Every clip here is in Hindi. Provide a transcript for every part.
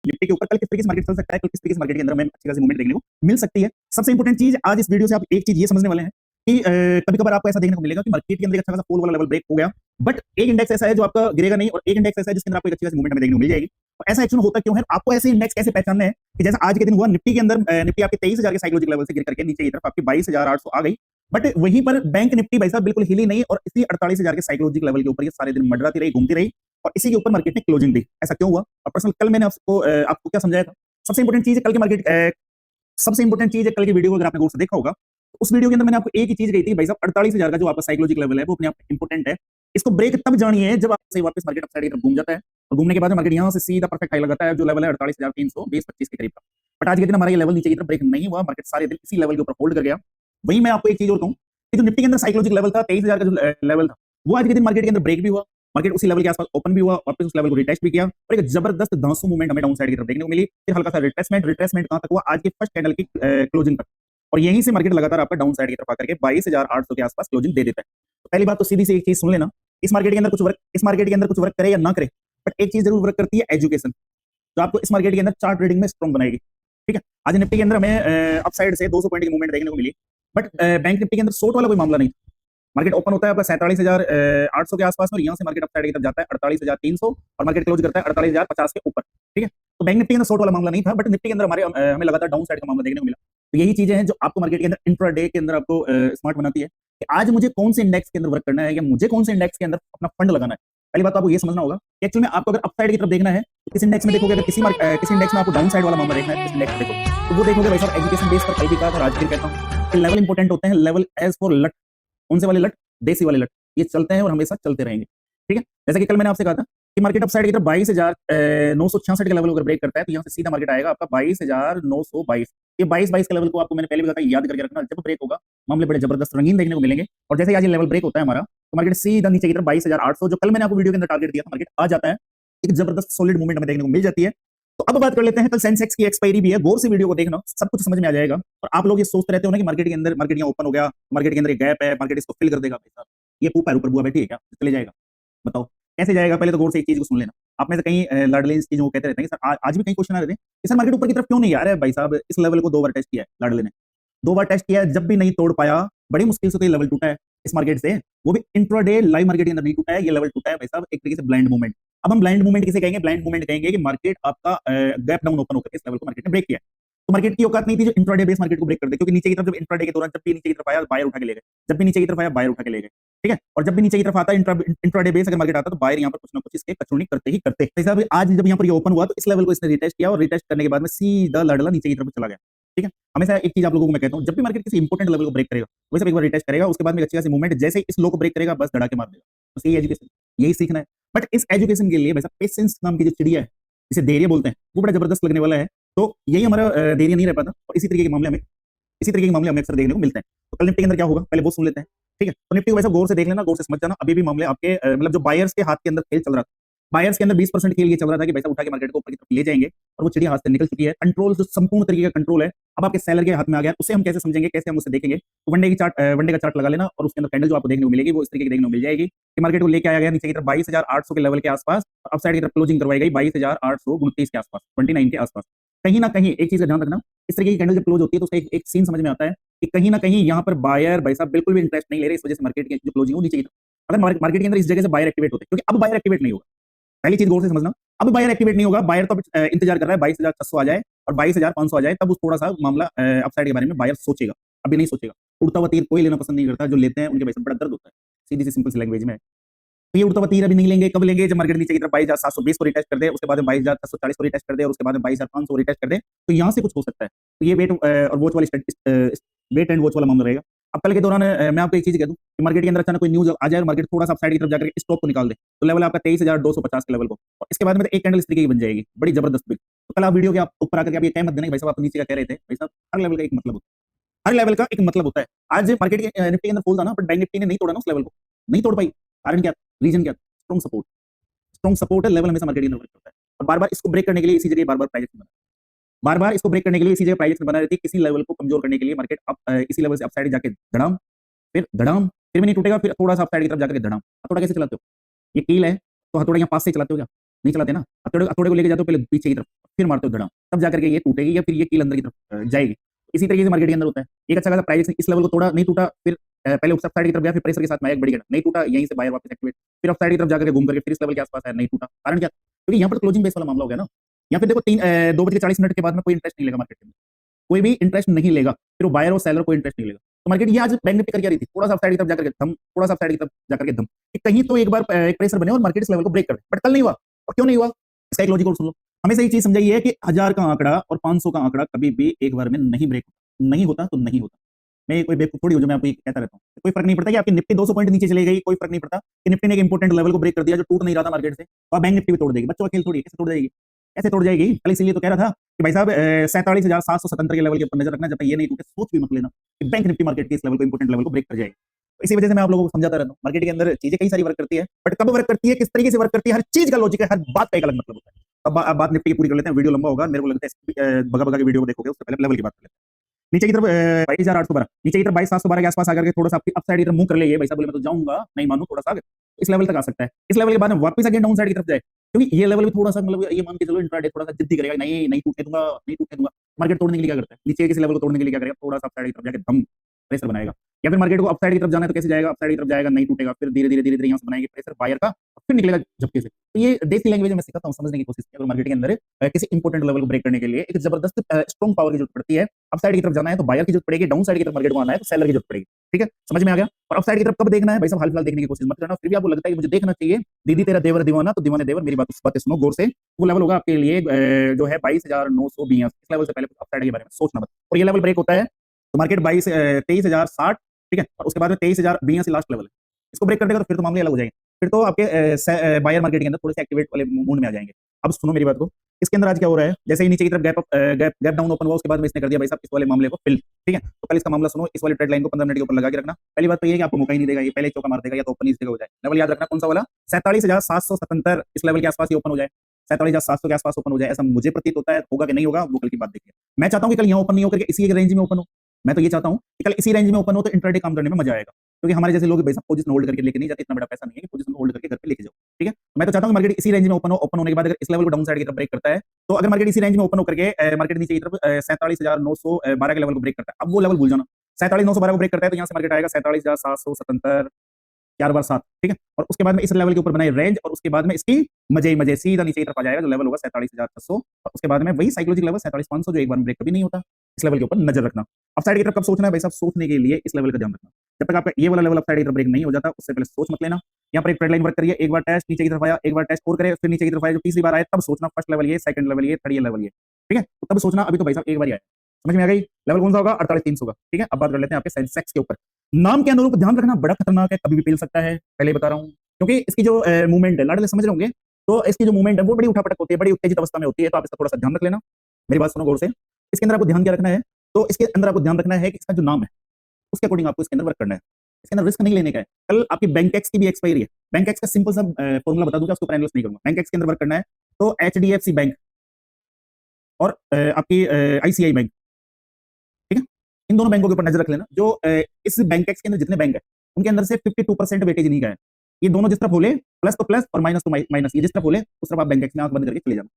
निफ्टी के ऊपर कल किस तरीके से मार्केट चल सकता है, कल किस तरीके से मार्केट के अंदर हमें अच्छी खासी मूवमेंट देखने को मिल सकती है। सबसे इंपॉर्टेंट चीज आज इस वीडियो से आप एक चीज ये समझने वाले हैं कि कभी कभार आपको ऐसा देखने को मिलेगा कि मार्केट के अंदर एक अच्छा खासा फॉल वाला लेवल ब्रेक हो गया, बट एक इंडेक्स ऐसा है जो आपका गिरेगा नहीं और एक इंडेक्स ऐसा है जिसके अंदर आपको एक अच्छी खासी मूवमेंट हमें देखने को मिल जाएगी। तो ऐसा एक्चुअली होता क्यों है, आपको ऐसे इंडेक्स कैसे पहचानना है कि जैसा आज के दिन हुआ निफ्टी के अंदर, निफ्टी आपके 23,000 के साइकोलॉजिकल लेवल से गिर करके नीचे की तरफ आपकी 22,800 आ गई, बट वहीं पर बैंक निफ्टी भाई साहब बिल्कुल हिली नहीं और इसी 48,000 के साइकोलॉजिकल लेवल के ऊपर ये सारे दिन मंडराती रही, घूमती रही और इसी के ऊपर मार्केट ने क्लोजिंग दी। ऐसा क्यों हुआ और पर्सनल कल मैंने आपको क्या समझाया था। सबसे इंपॉर्टेंट चीज है कल के मार्केट, सबसे इंपॉर्टेंट चीज है कल की वीडियो को अगर आपने गौर से देखा होगा तो उस वीडियो के अंदर मैंने आपको एक ही चीज कही थी भाई साहब, 48,000 का जो आपका साइकोलॉजिकल लेवल है वो अपने आप इंपॉर्टेंट है। इसको ब्रेक तब जानिए जब आपसे वापस मार्केट अपसाइड की तरफ घूम जाता है और घूमने के बाद मार्केट यहां से सीधा परफेक्ट हाई लगाता है जो लेवल है 48,320-25 के करीब का। बट आज के दिन हमारा ये लेवल नीचे की तरफ ब्रेक नहीं हुआ, मार्केट सारे दिन इसी लेवल के ऊपर होल्ड कर गया। वहीं मैं आपको एक चीज और कहूं कि जो निफ्टी के अंदर साइकोलॉजिकल लेवल था 23,000 का जो लेवल था वो आज के दिन मार्केट के अंदर ब्रेक भी हुआ, मार्केट उसी लेवल के आसपास ओपन भी हुआ और फिर उस लेवल को रिटेस्ट भी किया और एक जबरदस्त धांसू मूवमेंट हमें डाउन साइड की तरफ देखने को मिली। फिर हल्का सा रिट्रेसमेंट कहां तक हुआ, आज के फर्स्ट कैंडल की क्लोजिंग तक, और यहीं से मार्केट लगातार आपका डाउन साइड की तरफ आकर के 22,800 के आसपास क्लोजिंग दे देता है। तो पहली बात तो सीधी सी एक चीज सुन लेना, इस मार्केट के अंदर कुछ वर्क करे या ना करे, बट एक चीज जरूर वर्क करती है, एजुकेशन, जो आपको इस मार्केट के अंदर चार्ट ट्रेडिंग में स्ट्रॉन्ग बनाएगी। ठीक है, आज निफ्टी के अंदर हमें अपसाइड से 200 पॉइंट की मूवमेंट देखने को मिली, बट बैंक निफ्टी के अंदर शॉर्ट वाला कोई मामला नहीं। मार्केट ओपन होता है आपका 47,800 के आसपास में और यहाँ से मार्केट अपसाइड की तरफ जाता है 48,300 और मार्केट क्लोज करता है 48,050 के ऊपर। ठीक है, तो बैंक निफ्टी के अंदर शॉर्ट वाला मामला नहीं था, बट निफ्टी के अंदर हमें लगातार डाउन साइड का मामला देखने को मिला। तो यही चीजें हैं जो आपको मार्केट के अंदर इंट्राडे के अंदर आपको स्मार्ट बनाती है कि आज मुझे कौन से इंडेक्स के अंदर वर्क करना है या मुझे कौन से इंडेक्स के अंदर अपना फंड लगाना है। पहली बात तो आपको ये समझना होगा कि एक्चुअली में आपको अगर अपसाइड की तरफ देखना है तो किस इंडेक्स में देखोगे, अगर किसी इंडेक्स में आपको डाउन साइड वाला मामला देखना है किस इंडेक्स में देखो तो वो देखोगे भाई साहब एजुकेशन बेस पर। कल भी कहा था, आज भी कहता हूँ कि लेवल इंपॉर्टेंट होते हैं, लेवल एज फॉर लट। कौन से वाले लट? देसी वाले लट, ये चलते हैं और हमेशा चलते रहेंगे। ठीक है, जैसा कि कल मैंने आपसे कहा था कि मार्केट अपसाइड की तरफ 22,966 के लेवल अगर ब्रेक करता है तो यहाँ से सीधा मार्केट आएगा आपका 22,922। ये 22 का लेवल को आपको मैंने पहले भी बताया, याद करके रखना, जब ब्रेक होगा मामले बड़े जबरदस्त रंगीन देखने को मिलेंगे। और जैसे आज ये लेवल ब्रेक होता है हमारा तो मार्केट सीधा नीचे की तरफ 22,800, जो कल मैंने आपको वीडियो के अंदर टारगेट दिया था, मार्केट आ जाता है, एक जबरदस्त सॉलिड मूवमेंट हमें देखने को मिल जाती है। तो अब बात कर लेते हैं, कल सेंसेक्स की एक्सपायरी भी है, गौर से वीडियो को देखना, सब कुछ समझ में आ जाएगा। और आप लोग ये सोचते रहते हो ना कि मार्केट के अंदर मार्केट यहाँ ओपन हो गया, मार्केट के अंदर एक गैप है, मार्केट इसको फिल कर देगा। ये ऊपर ऊपर बुआ बैठी है क्या, चले जाएगा? बताओ कैसे जाएगा? पहले तो गौर से एक चीज को सुन लेना। आप में से कहीं लाडले इस चीजों को कहते रहते हैं सर, आज भी कई क्वेश्चन आ रहे थे कि सर मार्केट ऊपर की तरफ क्यों नहीं आ रहा है। भाई साहब इस लेवल को 2 बार टेस्ट किया है लाडले ने, 2 बार टेस्ट किया है, जब भी नहीं तोड़ पाया, बड़ी मुश्किल से तो ये लेवल टूटा है इस मार्केट से, वो भी इंट्राडे लाइव मार्केट के अंदर नहीं टूटा है, ये लेवल टूटा है भाई साहब एक तरीके से ब्लाइंड मूवमेंट। अब हम ब्लाइंड मूवमेंट किसे कहेंगे? ब्लाइंड मूवमेंट कहेंगे कि मार्केट आपका गैप डाउन ओपन होकर इस लेवल को मार्केट ने ब्रेक किया। तो मार्केट की औकात नहीं थी जो इंट्राडे बेस मार्केट को ब्रेक कर दे, क्योंकि नीचे की तरफ जब इंट्राडे के दौरान जब भी नीचे की तरफ आया बायर उठा के ले गए, जब भी नीचे की तरफ आया बायर उठा के ले गए। ठीक है, और जब भी नीचे की तरफ आता है इंट्राडे बेस अगर मार्केट आता तो बायर यहाँ पर कुछ ना कुछ इसके कचौनी करते ही करते। जैसा आज जब यहाँ पर ये ओपन हुआ तो इस लेवल को इसने रिटेस्ट किया और रिटेस्ट करने के बाद में सीधा लड़ला नीचे की तरफ चला गया। ठीक है, हमेशा एक चीज आप लोगों को मैं कहता हूं, जब भी मार्केट किसी इंपोर्टेंट लेवल को ब्रेक करेगा वैसे एक बार रिटेस्ट करेगा, उसके बाद में अच्छी खासी मूवमेंट, जैसे ही इस लो को ब्रेक करेगा बस धड़ा के मार देगा। बस यही एजुकेशन, यही सीखना है। बट इस एजुकेशन के लिए वैसा पेशेंस नाम की जो चिड़िया है, इसे धैर्य बोलते हैं, वो बड़ा जबरदस्त लगने वाला है। तो यही हमारा धैर्य नहीं रह पाता और इसी तरीके के मामले हमें अक्सर देखने को मिलते हैं। तो कल निफ्टी के अंदर क्या होगा पहले वो सुन लेते हैं। ठीक है, तो निफ्टी को वैसा गौर से देख लेना, गौर से समझ जाना, अभी भी मामले आपके मतलब जो बायर्स के हाथ के अंदर खेल चल रहा था, बायर्स के अंदर 20% खेल ये चल रहा था कि पैसा उठा के मार्केट को ऊपर की तरफ ले जाएंगे, और वो चिड़िया हाथ से निकल चुकी है। कंट्रोल जो संपूर्ण तरीके का कंट्रोल है अब आपके सेलर के हाथ में आ गया। उसे हम कैसे समझेंगे, कैसे हम उसे देखेंगे? तो वनडे का चार्ट लगा लेना और उसके अंदर कैंडल जो आपको देखने को मिलेगी वो इस तरीके की देखने को मिल जाएगी कि मार्केट को लेके आया गया नीचे की तरफ 22,800 के लेवल के आसपास, और अपसाइड की तरफ क्लोजिंग करवाई गई 22,829 के आसपास, 29 के आसपास। कहीं ना कहीं एक चीज का ध्यान रखना, इस तरीके की कैंडल जब क्लोज होती है तो उसका एक सीन समझ में आता है कि कहीं ना कहीं यहाँ पर बायर भाई साहब बिल्कुल भी इंटरेस्ट नहीं ले रहे, इस वजह से मार्केट की जो क्लोजिंग हो नीचे की तरफ। अगर मार्केट के अंदर इस जगह से बायर एक्टिवेट होते हैं, क्योंकि अब बायर एक्टिवेट नहीं होगा, पहली चीज गौर से समझना, अब बायर एक्टिवेट नहीं होगा। बायर तो इंतजार कर रहा है 22,600 आ जाए और 22,500 आ जाए, तब उस थोड़ा सा मामला अपसाइड के बारे में बायर सोचेगा, अभी नहीं सोचेगा। उड़ता हुआ तीर कोई लेना पसंद नहीं करता, जो लेते हैं उनके पैसे बड़ा दर्द होता है, सीधी सी सिंपल सी लैंग्वेज में। तो ये उड़ता हुआ तीर अभी नहीं लेंगे, कब लेंगे? जब मार्केट नीचे की तरफ 22,720 को रिटेस्ट कर दे, उसके बाद में 22,640 को रिटेस्ट कर दे और उसके बाद में 22,500 को रिटेस्ट कर दे, तो यहाँ से कुछ हो सकता है। तो ये वेट और वॉच वाली वेट एंड वॉच वाला मामला रहेगा। अब कल के दौरान मैं आपको एक चीज कह दूं कि मार्केट के अंदर अचानक कोई न्यूज आ जाए और मार्केट थोड़ा सा साइड की तरफ जाकर स्टॉप को निकाल दे, तो लेवल आपका 23,250 के लेवल को, और इसके बाद में एक कैंडल इस तरीके की बन जाएगी, बड़ी जबरदस्त बिग। तो कल आप वीडियो के आप ऊपर आकर आप ये कह मत देना कि भाई साहब आप नीचे का कह रहे थे। भाई साहब हर लेवल का एक मतलब होता है, हर लेवल का एक मतलब होता है। आज मार्केट के निफ्टी के अंदर फॉल था ना, बट बैंक निफ्टी ने नहीं तोड़ा ना उस लेवल को, नहीं तोड़ पाई। कारण क्या? रीजन क्या? स्ट्रॉन्ग सपोर्ट है, लेवल हमेशा मार्केट के अंदर वर्क करता है और बार बार इसको ब्रेक करने के लिए इसी जगह बार बार प्राइस बना, बार बार इसको ब्रेक करने के लिए इसी जगह प्राइस बना रहती है। किसी लेवल को कमजोर करने के लिए मार्केट इसी लेवल से अपसाइड जाके धड़ाम, फिर भी नहीं टूटेगा, फिर थोड़ा सा अपसाइड की तरफ जाकर धड़ाम। हथौड़ा कैसे चलाते हो? ये कील है तो हथौड़ा यहाँ पास से चलाते हो क्या? नहीं चलाते ना, हथौड़े को लेके जाते हो पहले पीछे की तरफ, फिर मारते हो धड़ाम, तब जाकर के ये टूटेगी या फिर ये कील अंदर की तरफ जाएगी। इसी तरीके से मार्केट के अंदर होता है। एक अच्छा खासा प्राइस इस लेवल को तोड़ा, नहीं टूटा, फिर पहले उस साइड की तरफ गया, फिर प्रेशर के साथ में एक बड़ी गिरा, नहीं टूटा, यहीं से बायर वापस एक्टिवेट, फिर अप साइड की तरफ जाकर के घूम करके फिर इस लेवल के आसपास है, नहीं टूटा। कारण क्या? क्योंकि यहाँ पर क्लोजिंग बेस वाला मामला हो गया ना। यहाँ फिर देखो 2 बज के 40 मिनट के बाद में कोई इंटरेस्ट नहीं लेगा मार्केट के अंदर, कोई भी इंटरेस्ट नहीं लेगा, फिर वो बायर और सेलर को इंटरेस्ट नहीं लेगा। तो मार्केट ये आज बैंक निफ्टी कर क्या रही थी, थोड़ा सा साइड की तरफ जाकर के दम, थोड़ा सा साइड की तरफ जाकर के दम, कि कहीं तो एक बार एक प्रेशर बने और मार्केट इस लेवल को ब्रेक कर दे, बट कल नहीं हुआ। और क्यों नहीं हुआ? इसका एक लॉजिक और सुन लो। हमेशा एक चीज समझाई है कि 1000 का आंकड़ा और 500 का आंकड़ा कभी भी एक बार में नहीं ब्रेक होता, नहीं होता तो नहीं होता। मैं कोई बेवकूफ थोड़ी हूं जो मैं आपको ये कहता रहता हूं। कोई फर्क नहीं पड़ता कि आपकी निफ्टी 200 पॉइंट नीचे चली गई, कोई फर्क नहीं पड़ता कि निफ्टी ने एक इंपॉर्टेंट लेवल को ब्रेक कर दिया जो टूट नहीं रहा था मार्केट से, और बैंक निफ्टी भी तोड़ देगी। बच्चों का खेल थोड़ी है, कैसे तोड़ जाएगी, कैसे तोड़ जाएगी? कल इसीलिए तो कह रहा था कि भाई साहब 47,777 के लेवल के ऊपर नजर रखना, जब तक ये नहीं टूटे सोच भी मत लेना कि बैंक निफ्टी मार्केट के इस लेवल को, इंपॉर्टेंट लेवल को ब्रेक कर जाएगी। तो इसी वजह से मैं आप लोगों को समझाता रहता हूँ, मार्केट के अंदर चीजें कई सारी वर्क करती है, बट कब वर्क करती है, किस तरीके से वर्क करती है, हर चीज का लॉजिक है, हर बात का एक अलग मतलब होता है। अब बात निफ्टी की पूरी कर लेते हैं, वीडियो लंबा होगा, मेरे को लगता है भगा भगा के वीडियो को देखोगे, उससे पहले लेवल की बात कर लेते हैं। नीचे की तरफ 22,812, नीचे की तरफ 22,712 के आसपास आकर के थोड़ा सा आपकी अप साइड की तरफ मूव कर ले, भाई साहब बोले मैं तो जाऊंगा, नहीं मानू, थोड़ा सा इस लेवल तक आ सकता है। इस लेवल के बाद में वापस अगेन डाउन साइड की तरफ जाए, क्योंकि ये लेवल भी थोड़ा सा मतलब ये मान के चलो इंट्राडे थोड़ा सा जिद्दी करेगा, नहीं नहीं टूटने दूंगा, नहीं टूटने दूंगा। मार्केट तोड़ने के लिए क्या करता है, नीचे किसी लेवल को तोड़ने के लिए क्या करेगा, थोड़ा सा अप साइड की तरफ जाके दम प्रेशर बनाएगा। या फिर मार्केट को अप साइड की तरफ जाना है तो कैसे जाएगा, अप साइड की तरफ जाएगा, नहीं टूटेगा, फिर धीरे धीरे धीरे धीरे यहाँ से बनाएंगे प्रेशर बायर का, फिर निकलेगा झपके से। तो ये देसी लैंग्वेज में सिखाता हूँ, समझने की कोशिश कीजिए। मार्केट के अंदर किसी इंपोर्टेंट लेवल को ब्रेक करने के लिए एक जबरदस्त स्ट्रॉन्ग पावर की जरूरत पड़ती है। अप साइड की तरफ जाना है तो बायर की जरूरत पड़ेगी, डाउन साइड की तरफ मार्केट को आना है तो सेलर की जरूरत पड़ेगी। ठीक है, समझ में आ गया? और अप साइड की तरफ कब देखना है भाई साहब, हाल फिलहाल देखने की कोशिश मत करना। फिर भी आपको लगता है कि मुझे देखना चाहिए, दीदी तेरा देवर दीवाना, तो दीवाने देवर मेरी बातें सुनो गौर से। वो लेवल होगा आपके लिए जो है 22,920, इस लेवल से पहले अप साइड के बारे में सोचना मत। और ये लेवल ब्रेक होता है तो मार्केट 23,060, ठीक है, और उसके बाद में 23,082 लास्ट लेवल है। इसको ब्रेक कर देगा तो फिर तो मामले अलग हो जाएंगे, फिर तो आपके बायर मार्केट के अंदर थोड़े से एक्टिवेट वाले मूड में आ जाएंगे। अब सुनो मेरी बात को, इसके अंदर आज क्या हो रहा है, जैसे ही नीचे की तरफ गैप डाउन ओपन हुआ, उसके बाद में इसने कर दिया भाई साहब इस वाले मामले को फिल। ठीक है, तो कल इसका मामला सुनो, इस वाले ट्रेड लाइन को 15 मिनट के ऊपर लगा के रखना। पहली बात तो ये है कि आपको मौका ही नहीं देगा, ये पहले चौका मार देगा या तो ओपन इस जगह हो जाए। लेवल याद रखना कौन सा वाला, 47,777 इस लेवल के आसपास ही ओपन हो जाए, 47,700 के आसपास ओपन हो जाए, ऐसा मुझे प्रतीत होता है। होगा कि नहीं होगा वो कल की बात देखिए। मैं चाहता हूं कि कल यहाँ ओपन नहीं होकर इसी रेंज में ओपन हो, मैं तो ये चाहता हूं कि कल इसी रेंज में ओपन हो तो इंट्राडे काम करने में मजा आएगा। क्योंकि हमारे जैसे लोग भाई साहब पोजीशन होल्ड करके लेके नहीं जाते, इतना बड़ा पैसा नहीं है कि पोजीशन होल्ड करके घर पे लेके जाओ। ठीक है, मैं तो चाहता हूं कि मार्केट इसी रेंज में ओपन हो, ओपन होने के बाद अगर इस लेवल को डाउन साइड की तरफ ब्रेक करता है, तो अगर मार्केट इसी रेंज में ओपन होकर के मार्केट नीचे की तरफ 47,912 के लेवल को ब्रेक करता है, अब वो लेवल भूल जाना। 47,912 को ब्रेक करता है तो यहाँ से मार्केट आएगा 47,777, 4 बार 7, ठीक है, और उसके बाद में इस लेवल के ऊपर बनाए रेंज, और उसके बाद में इसकी मजे मजे सीधा नीचे की तरफ आ जाएगा, जो लेवल होगा 47,600, और उसके बाद में वही साइकोलॉजिकल लेवल 47,500 जो एक बार में ब्रेक कभी नहीं होता। इस लेवल के ऊपर नजर रखना। अप साइड की तरफ कब सोचना है भाई साहब, सोचने के लिए इस लेवल का ध्यान रखना। जब तक आपका ये वाला लेवल अप साइड की तरफ ब्रेक नहीं हो जाता, उससे पहले सोच मत लेना। यहाँ पर एक ट्रेड लाइन वर्क करिए, एक बार टेस्ट नीचे की तरफ आया, एक बार टेस्ट और करे, फिर नीचे की तरफ आया, जो तीसरी बार आया तब सोचना फर्स्ट लेवल ये, सेकंड लेवल ये, थर्ड लेवल ये। ठीक है, तो तब सोचना। अभी तो भाई साहब एक बार ही आया, समझ में आ गई? लेवल कौन सा होगा, 48,300 का। ठीक है, अब बात कर लेते हैं आपके सेंसेक्स के ऊपर। नाम के अनुरूप ध्यान रखना, बड़ा खतरनाक है, कभी भी पिल सकता है, पहले बता रहा हूँ। क्योंकि इसकी जो मूवमेंट है, लाडले समझ रहे होंगे, तो इसकी जो मूवमेंट है वो बड़ी उठापटक होती है, बड़ी उत्तेजित अवस्था में होती है, तो आप इसका थोड़ा सा ध्यान रख लेना। मेरी बात सुनो गौर से। इसके अंदर आपको ध्यान क्या रखना है, तो इसके अंदर आपको ध्यान रखना है कि इसका जो नाम है उसके अकोर्डिंग आपको इसके अंदर वर्क करना है। इसके अंदर रिस्क नहीं लेने का है। कल आपकी बैंक एक्स की भी एक्सपायरी है, बैंक एक्स का सिंपल सा फॉर्मूला बता दूंगा, उसको ऊपर एनालिसिस नहीं करूंगा। बैंक एक्स के अंदर वर्क करना है तो एचडीएफसी बैंक और आपकी आईसीआई बैंक, ठीक है, इन दोनों बैंकों के ऊपर नजर रख लेना। जो इस बैंक एक्स के अंदर जितने बैंक है उनके अंदर से 52% वेटेज नहीं का है। ये दोनों जिस तरफ बोले प्लस तो प्लस और माइनस तो माइनस, ये जिस तरफ बोले उस तरफ आप बैंक एक्स में आंख बंद करके चले जाना।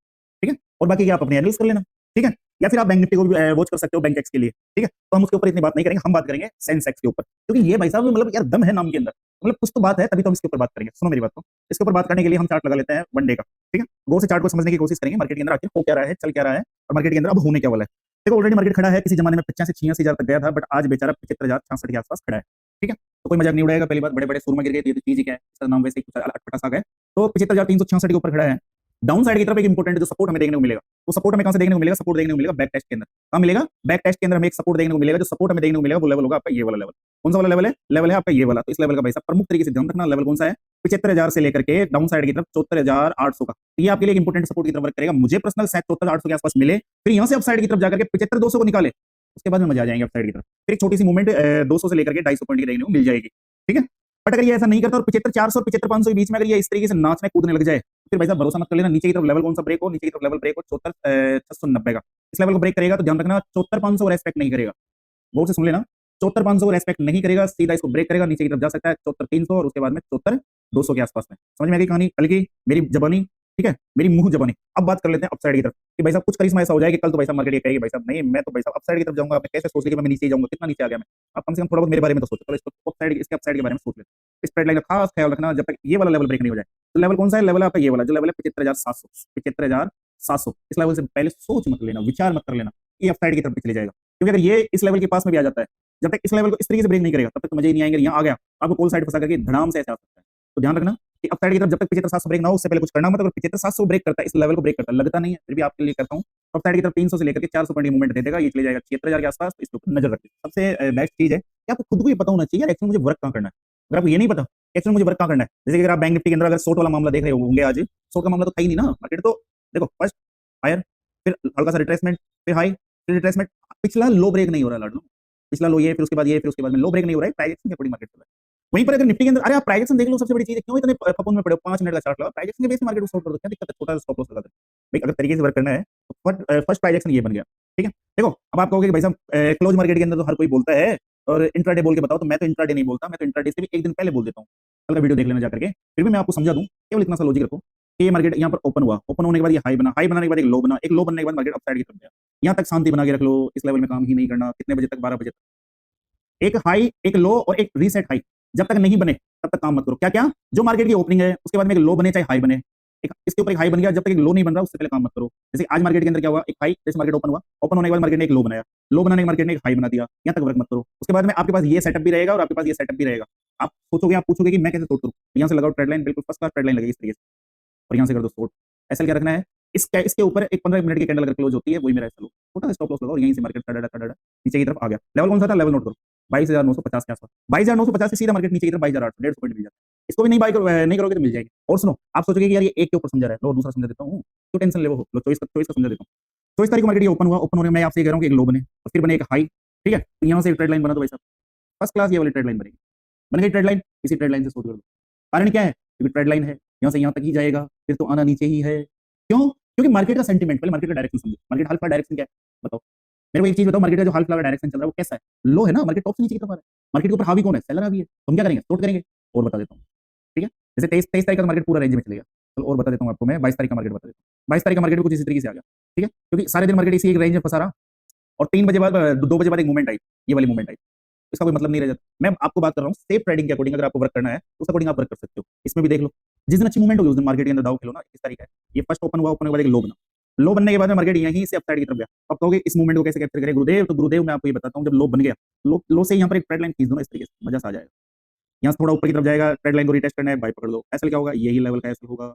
ठीक है, और बाकी आप अपने एनालिसिस कर लेना। ठीक है, या फिर आप बैंक निफ्टी को भी वॉच कर सकते हो बैंक एक्स के लिए। ठीक है, तो हम उसके ऊपर इतनी बात नहीं करेंगे, हम बात करेंगे सेंसेक्स के ऊपर, क्योंकि ये भाई साहब मतलब यार दम है नाम के अंदर, मतलब कुछ तो बात है, तभी तो हम इसके ऊपर बात करेंगे। सुनो मेरी बात को, इसके ऊपर बात करने के लिए हम चार्ट लगा लेते हैं वन डे का। ठीक है, गौर से चार्ट को समझने की कोशिश करेंगे, मार्केट के अंदर आखिर हो क्या रहा है, चल क्या रहा है, और मार्केट के अंदर अब होने क्या वाला है। देखो ऑलरेडी मार्केट खड़ा है, किसी जमाने में 85,000 तक गया था, बट आज बेचारा 75,066 के आसपास खड़ा है। ठीक है, तो कोई मजाक नहीं उड़ाएगा। पहली बात, बड़े बड़े सुरमा गिर गए, तो ये तो चीज ही क्या है, इसका नाम वैसे ही कुछ अटपटा सा है। तो 75,366 के ऊपर खड़ा है। डाउन साइड की तरफ एक इंपॉर्टेंट जो सपोर्ट हमें देखने को मिलेगा, वो सपोर्ट हमें कहां से देखने को मिलेगा, सपोर्ट देखने को मिलेगा बैक टेस्ट के अंदर। कहां मिलेगा, बैक टेस्ट के अंदर हमें एक सपोर्ट देखने को मिलेगा। जो सपोर्ट हमें देखने को मिलेगा वो लेवल होगा आपका ये वाला लेवल। कौन सा वाला लेवल है, लेवल है आपका ये वाला। तो इस लेवल का भाई साहब प्रमुख तरीके से ध्यान रखना। लेवल कौन सा है, 75,000 से लेकर के डाउन साइड की तरफ 74,800 का। तो ये आपके लिए इंपॉर्टेंट सपोर्ट की तरफ वर्क करेगा। मुझे पर्सनल 74,800 के आसपास मिले, फिर यहाँ से अप साइड की तरफ जाकर के 75,200 को निकाले, उसके बाद में मजा आ जाएंगे अप साइड की तरफ। फिर एक छोटी सी मूवमेंट 200 से लेकर के 250 पॉइंट की देखने को मिल जाएगी। ठीक है, बट अगर ये ऐसा नहीं करता और 75,400 और 75,500 के बीच में अगर ये इस तरीके से नाचने कूदने लग जाए, फिर भाई साहब भरोसा मत कर लेना। नीचे की तरफ लेवल कौन सा ब्रेक हो, नीचे की तरफ लेवल ब्रेक हो 74,690 का। इस लेवल को ब्रेक करेगा तो ध्यान रखना 74,500 रेस्पेक्ट नहीं करेगा। गौर से सुन लेना, 74,500 रेस्पेक्ट नहीं करेगा, सीधा इसको ब्रेक करेगा, नीचे की तरफ जा सकता है 74,300 और उसके बाद में 74,200 के आसपास में। समझ में आ गई कहानी? हल्की मेरी जबानी ठीक है, मेरी मुंह जबानी। अब बात कर लेते हैं अपसाइड की तरफ कि भाई साहब कुछ करिश्मा ऐसा हो जाए कि कल तो भाई साहब मार्केट ये कहेगी भाई साहब नहीं, मैं तो भाई साहब अपसाइड की तरफ जाऊंगा। आपने कैसे सोच लिया कि मैं नीचे ही जाऊंगा? कितना नीचे आ गया मैं? आप कम से कम थोड़ा बहुत मेरे बारे में तो सोचो। चलो इसको अपसाइड, इसके अपसाइड के बारे में सोच लेते हैं। इस ट्रेड लाइन का खास ख्याल रखना, जब तक ये वाला लेवल ब्रेक नहीं हो जाए। तो लेवल कौन सा है? लेवल आपका ये वाला जो लेवल है 75,700। 75,700 इस लेवल से पहले सोच मत लेना, विचार मत कर लेना ये अपसाइड की तरफ चले जाएगा। क्योंकि अगर ये इस लेवल के पास में भी आ जाता है, जब तक इस लेवल को इस तरीके से ब्रेक नहीं करेगा तब तक तो मजे ही नहीं आएंगे। यहाँ आ गया आपको कोल साइड फंसा करके धड़ाम से ऐसे आ सकता है। तो ध्यान रखना कि अपसाइड की तरफ जब तक 75,700 ब्रेक ना हो उससे पहले कुछ करना मत। अगर 75,700 ब्रेक करता है, इस लेवल को ब्रेक करता है, लगता नहीं है फिर भी आपके लिए करता हूँ। अपसाइड की तरफ 300 से लेकर के 400 पॉइंट मूवमेंट दे देगा, ये चले जाएगा 76,000 के आसपास। इसके ऊपर नजर रखिए। सबसे बेस्ट चीज है कि आपको खुद को ये पता होना चाहिए यार एक्चुअली मुझे वर्क कहाँ करना है। अगर आपको ये नहीं पता एक्चुअली मुझे वर्क कहाँ करना है, जैसे कि अगर आप बैंक निफ्टी के अंदर अगर शॉर्ट वाला मामला देख रहे होंगे, आज शॉर्ट का मामला तो था ही नहीं ना। मार्केट तो देखो फर्स्ट हायर, फिर हल्का सा रिट्रेसमेंट, फिर हाई, फिर रिट्रेसमेंट। पिछला लो ब्रेक नहीं हो रहा लाडो, पिछला लो ये, फिर उसके बाद ये, फिर उसके बाद में लो ब्रेक नहीं हो रहा है। प्राइजेक्शन के अकॉर्डिंग मार्केट चल रहा है। वहीं पर अगर निफ्टी के अंदर, अरे आप प्राइजेक्शन देख लो, सबसे बड़ी चीज है। क्यों इतने पपुन में पड़े हो? 5 मिनट का चार्ट लगा, प्राइजेक्शन के बेस पे मार्केट को शॉर्ट कर दो, क्या दिक्कत है? छोटा सा स्टॉप लॉस लगा दो भाई। अगर तरीके से वर्क करना है तो फर्स्ट प्राइजेक्शन ये बन गया। ठीक है, देखो अब आप कहोगे कि भाई साहब क्लोज मार्केट के अंदर तो हर कोई बोलता है और इंट्राडे बोल के बताओ, तो मैं तो इंट्राडे नहीं बोलता, मैं तो इंट्राडे से भी एक दिन पहले बोल देता हूँ। कल का वीडियो देख लेना जाकर के, फिर भी मैं आपको समझा दूं। केवल इतना सा लॉजिक रखो कि ये मार्केट यहाँ पर ओपन हुआ, ओपन होने के बाद ये हाई बना, हाई बनाने के बाद एक लो बना, एक लो बनने के बाद मार्केट अपसाइड की तरफ गया। यहाँ तक शांति बना के रख लो, इस लेवल में काम ही नहीं करना। कितने बजे तक? 12 बजे तक। एक हाई, एक लो और एक रीसेट हाई जब तक नहीं बने तब तक काम मत करो। क्या क्या? जो मार्केट की ओपनिंग है उसके बाद में एक लो बने चाहे हाई बने, एक इसके ऊपर एक हाई बन गया, जब तक एक लो नहीं बन रहा उससे पहले काम मत करो। जैसे आज मार्केट के अंदर क्या हुआ, एक हाई, जैसे मार्केट ओपन हुआ, ओपन होने के बाद मार्केट ने एक लो बनाया, लो बनाने के मार्केट ने एक हाई बना दिया, यहाँ तक वर्क मत करो। उसके बाद में आपके पास ये सेटअप भी रहेगा और आपके पास ये सेटअप भी रहेगा। आप सोचोगे, आप पूछोगे कि मैं कैसे तोड़ करूँ? यहाँ से लगाओ ट्रेड लाइन, बिल्कुल फर्स्ट क्लास ट्रेड लाइन लगेगी इस तरीके से, और यहाँ से कर दो शॉर्ट। ऐसा क्या रखना है? इसके ऊपर एक 15 मिनट की कैंडल अगर क्लोज होती है, वही मेरा ऐसा लो, छोटा सा स्टॉप लॉस लगाओ और यहीं से मार्केट नीचे की तरफ आ गया। लेवल कौन सा था? लेवल नोट करो, 22,950 के आसपास। 22,950 से सीधा मार्केट नीचे की तरफ 22,800, 150 पॉइंट मिल जाता है। इसको भी नहीं नहीं करोगे तो मिल जाएगी। और सुनो, आप सोचोगे कि यार ये एक के ऊपर समझा रहा है, लो दूसरा समझा देता हूँ, क्यों टेंशन ले? लो 24 का समझा देता हूँ। 24 तारीख को मार्केट ये ओपन हुआ, ओपन होने में मैं आपसे कह रहा हूँ कि एक लो बने और फिर बने एक हाई। ठीक है, तो यहाँ से एक ट्रेड लाइन बना दो भाई साहब, फर्स्ट क्लास ये वाली ट्रेड लाइन बनेगी। बन गई ट्रेड लाइन, इसी ट्रेड लाइन से शॉर्ट कर दो। कारण क्या है? क्योंकि ट्रेड लाइन है, यहाँ से यहाँ तक ही जाएगा, फिर तो आना नीचे ही है। क्यों? क्योंकि मार्केट का सेंटीमेंट, पहले मार्केट का डायरेक्शन समझो। मार्केट हाल का डायरेक्शन क्या है बताओ मेरे को? एक चीज बताओ, मार्केट का जो हाल का डायरेक्शन चल रहा है वो कैसा है? लो है ना, मार्केट टॉप से नीचे की तरफ आ रहा है। मार्केट के ऊपर हावी कौन है? सेलर हावी है। तो हम क्या करेंगे? शॉर्ट करेंगे। और बता देता हूँ, ठीक है, जैसे 23 तारीख का मार्केट पूरा रेंज में चलेगा। चलो और बता देता हूँ आपको मैं, 22 तारीख का मार्केट बता देता हूँ। 22 तारीख का मार्केट कुछ इसी तरीके से आ गया। ठीक है, क्योंकि सारे दिन मार्केट इसी एक रेंज में फंसा रहा और 3 बजे बाद 2 बजे बाद एक मूवमेंट आई, ये वाली मूवमेंट आई। इसका कोई मतलब नहीं रह जाता। मैं आपको बात कर रहा हूँ सेफ ट्रेडिंग के अकॉर्डिंग, अगर आपको वर्क करना है तो उस अकॉर्डिंग आप वर्क कर सकते हो। इसमें भी देख लो, जिस दिन अच्छी मूवमेंट होगी उस दिन मार्केट के अंदर दाव खेलो ना। 21 तारीख है, ये फर्स्ट ओपन हुआ, ओपन के बाद एक लो बना, लो बनने के बाद में मार्केट यहीं से अपसाइड की तरफ गया। अब कहोगे इस मूवमेंट को कैसे कैप्चर करें गुरुदेव? तो गुरुदेव मैं आपको ये बताता हूँ, जब लो बन गया, लो से यहाँ पर एक ट्रेड लाइन खींच दो ना, इस तरीके से मजा सा आ जाएगा। यहाँ से थोड़ा ऊपर की तरफ जाएगा, ट्रेड लाइन को रिटेस्ट करना है, बाय पकड़ लो। ऐसा क्या होगा? यही लेवल का ऐसा होगा,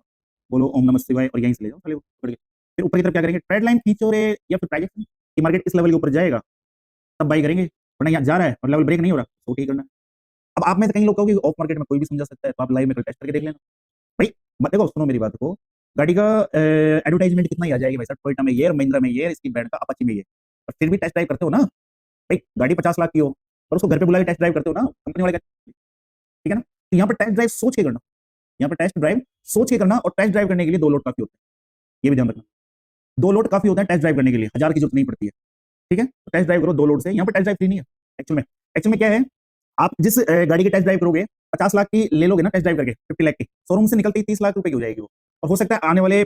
बोलो ओम नमः शिवाय और यहीं से ले जाओ, चलो पकड़ के। फिर ऊपर की तरफ क्या करेंगे? ट्रेड लाइन खींचो रे, या फिर प्राइजेक्शन कि मार्केट इस लेवल के ऊपर जाएगा तब बाई करेंगे, वरना यहाँ जा रहा है और लेवल ब्रेक नहीं हो रहा तो ठीक करना है। अब आप में से कई लोग कहोगे ऑफ मार्केट में कोई भी समझा सकता है, तो आप लाइव में टेस्ट करके देख लेना भाई। मत देखो, सुनो मेरी बात को, गाड़ी का एडवर्टाइजमेंट कितना ही आ जाएगी भाई साहब, टोयोटा में ये, महिंद्रा में ये, इसकी ब्रांड का अपाची में ये, और फिर भी टेस्ट ड्राइव करते हो ना भाई। गाड़ी 50 लाख की हो और उसको घर पे बुला के टेस्ट ड्राइव करते हो ना, कंपनी वाले ठीक है ना। तो यहाँ पर टेस्ट ड्राइव सोच के करना, यहाँ पर टेस्ट ड्राइव सोच के करना, और टेस्ट ड्राइव करने के लिए 2 लोड काफी होते हैं, ये भी ध्यान रखना। 2 लोड काफी होता है टेस्ट ड्राइव करने के लिए, 1000 की जरूरत नहीं पड़ती है। ठीक है, तो टेस्ट ड्राइव करो 2 लोड से। यहाँ पर टेस्ट ड्राइव फ्री नहीं है एक्चुअल में क्या है, आप जिस गाड़ी की टेस्ट ड्राइव करोगे 50 लाख की ले लोगे ना टेस्ट ड्राइव करके, 50 लाख की शोरूम से निकलती 30 लाख रुपए की हो जाएगी वो। और हो सकता है आने वाले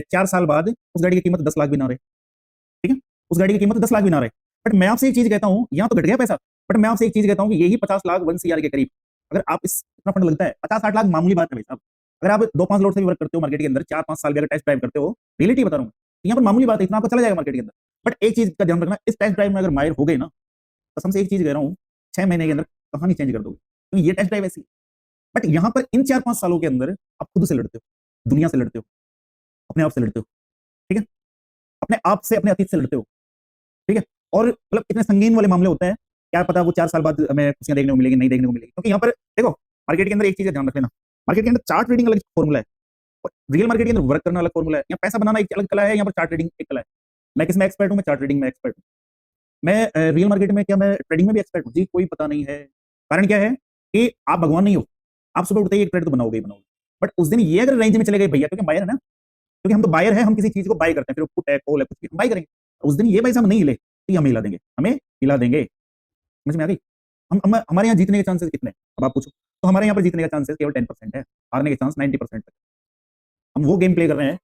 4 साल बाद उस गाड़ी की कीमत 10 लाख भी ना रहे। ठीक है, उस गाड़ी की कीमत 10 लाख भी ना रहे। बट मैं आपसे एक चीज कहता हूँ, यहाँ तो घट गया पैसा, बट मैं आपसे एक चीज कहता हूँ कि यही 50 लाख 1 CR के करीब, अगर आप इतना फंड लगता है, 50-60 लाख मामूली बात है भाई साहब। अगर आप 2-5 लोड से भी वर्क करते हो मार्केट के अंदर, 4-5 साल भी अगर टेस्ट ड्राइव करते हो, रियलिटी बता रहा हूँ, यहाँ पर मामूली बात है, इतना आपको चला जाएगा मार्केट के अंदर। बट एक चीज का ध्यान रखना, इस टेस्ट ड्राइव में अगर माहिर हो गए ना, कसम से एक चीज कह रहा हूँ, 6 महीने के अंदर कहानी चेंज कर दोगे, क्योंकि ये टेस्ट ड्राइव ऐसी। बट यहाँ पर इन 4-5 सालों के अंदर आप खुद से लड़ते हो, दुनिया से लड़ते हो, अपने आप से लड़ते हो। ठीक है, अपने आप से, अपने अतीत से लड़ते हो। ठीक है, और मतलब इतने संगीन वाले मामले होते हैं, क्या पता वो 4 साल बाद हमें खुशियां देखने को मिलेगी, नहीं देखने को मिलेगी। क्योंकि यहाँ पर देखो, मार्केट के अंदर एक चीज ध्यान रख लेना, मार्केट के अंदर चार्ट ट्रेडिंग अलग फॉर्मूला है और रियल मार्केट के अंदर वर्क करना अलग फॉर्मूला है। यहाँ पैसा बनाना एक अलग कला है, यहाँ पर चार्ट ट्रेडिंग एक कला है। मैं किसमें एक्सपर्ट हूँ? मैं चार्ट ट्रेडिंग में एक्सपर्ट हूँ। मैं रियल मार्केट में क्या, मैं ट्रेडिंग में भी एक्सपर्ट हूँ जी, कोई पता नहीं है। कारण क्या है कि आप भगवान नहीं हो, आप सुबह उठते ही एक ट्रेड तो बनाओगे ही बनाओगे, बट उस दिन ये अगर रेंज में चले गए भैया, क्योंकि बायर है ना, क्योंकि हम तो बायर है, हम किसी चीज को बाय करते हैं, फिर पुट है, कॉल है, कुछ भी बाय करेंगे। उस दिन ये भाई साहब नहीं हिले तो ये हमें हिला देंगे, हमें हिला देंगे। समझ में आ गई? हमारे यहाँ जीतने के चांसेस कितने, अब आप पूछो, तो हमारे यहाँ पर जीतने का चांसेस केवल 10% है, हारने के चांस 90% है। हम वो गेम प्ले कर रहे हैं